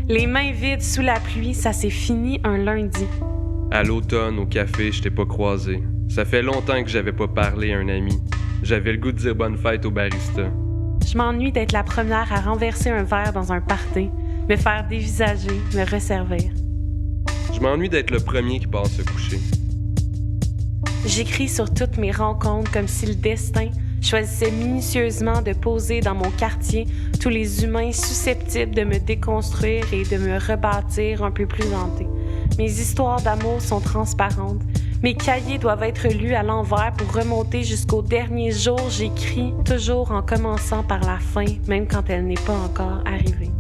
Les mains vides sous la pluie, ça s'est fini un lundi. À l'automne, au café, je t'ai pas croisé. Ça fait longtemps que j'avais pas parlé à un ami. J'avais le goût de dire bonne fête au barista. Je m'ennuie d'être la première à renverser un verre dans un party, me faire dévisager, me resservir. Je m'ennuie d'être le premier qui passe se coucher. J'écris sur toutes mes rencontres comme si le destin choisissait minutieusement de poser dans mon quartier tous les humains susceptibles de me déconstruire et de me rebâtir un peu plus hanté. Mes histoires d'amour sont transparentes. Mes cahiers doivent être lus à l'envers pour remonter jusqu'au dernier jour. J'écris toujours en commençant par la fin, même quand elle n'est pas encore arrivée.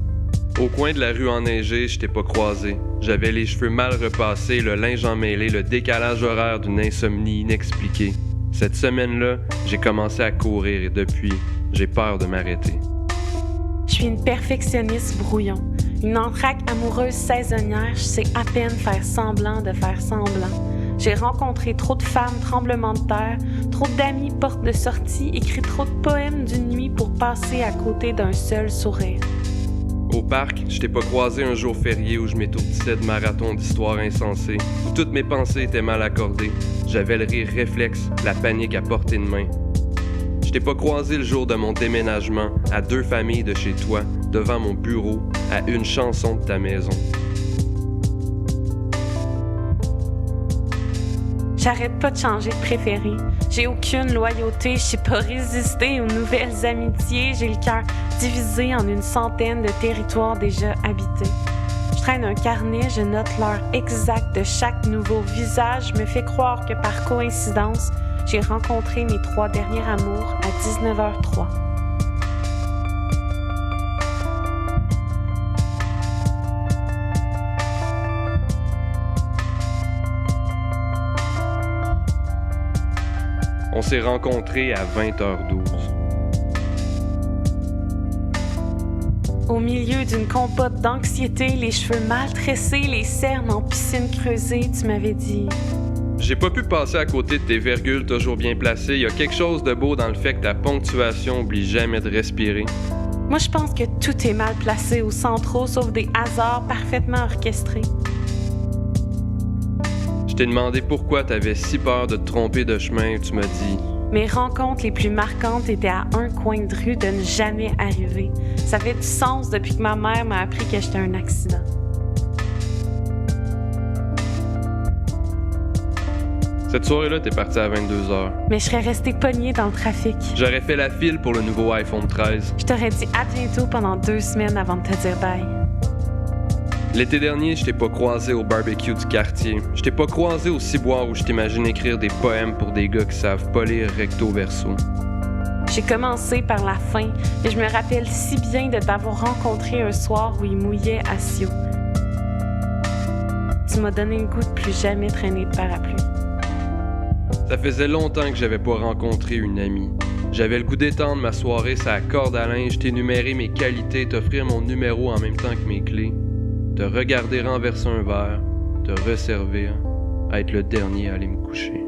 Au coin de la rue enneigée, je t'ai pas croisé. J'avais les cheveux mal repassés, le linge emmêlé, le décalage horaire d'une insomnie inexpliquée. Cette semaine-là, j'ai commencé à courir et depuis, j'ai peur de m'arrêter. Je suis une perfectionniste brouillon, une entraque amoureuse saisonnière. Je sais à peine faire semblant de faire semblant. J'ai rencontré trop de femmes tremblements de terre, trop d'amis portes de sortie, écrit trop de poèmes d'une nuit pour passer à côté d'un seul sourire. Au parc, je t'ai pas croisé un jour férié où je m'étourdissais de marathons d'histoires insensées, où toutes mes pensées étaient mal accordées. J'avais le rire réflexe, la panique à portée de main. Je t'ai pas croisé le jour de mon déménagement, à 2 familles de chez toi, devant mon bureau, à une chanson de ta maison. J'arrête pas de changer de préféré. J'ai aucune loyauté, je sais pas résister aux nouvelles amitiés. J'ai le cœur divisé en une centaine de territoires déjà habités. Je traîne un carnet, je note l'heure exacte de chaque nouveau visage. Je me fais croire que par coïncidence, j'ai rencontré mes 3 derniers amours à 19h03. On s'est rencontrés à 20h12. Au milieu d'une compote d'anxiété, les cheveux mal tressés, les cernes en piscine creusée, tu m'avais dit... J'ai pas pu passer à côté de tes virgules toujours bien placées. Il y a quelque chose de beau dans le fait que ta ponctuation oublie jamais de respirer. Moi, je pense que tout est mal placé au centre, sauf des hasards parfaitement orchestrés. Je t'ai demandé pourquoi t'avais si peur de te tromper de chemin et tu m'as dit... Mes rencontres les plus marquantes étaient à un coin de rue de ne jamais arriver. Ça fait du sens depuis que ma mère m'a appris que j'étais un accident. Cette soirée-là, t'es parti à 22h. Mais je serais restée pognée dans le trafic. J'aurais fait la file pour le nouveau iPhone 13. Je t'aurais dit à bientôt pendant 2 semaines avant de te dire bye. L'été dernier, je t'ai pas croisé au barbecue du quartier. Je t'ai pas croisé au ciboire où je t'imagine écrire des poèmes pour des gars qui savent pas lire recto verso. J'ai commencé par la fin, et je me rappelle si bien de t'avoir rencontré un soir où il mouillait à Sio. Tu m'as donné le goût de plus jamais traîner de parapluie. Ça faisait longtemps que j'avais pas rencontré une amie. J'avais le goût d'étendre ma soirée sur la corde à linge, t'énumérer mes qualités, t'offrir mon numéro en même temps que mes clés. Te regarder renverser un verre, te resservir, être le dernier à aller me coucher.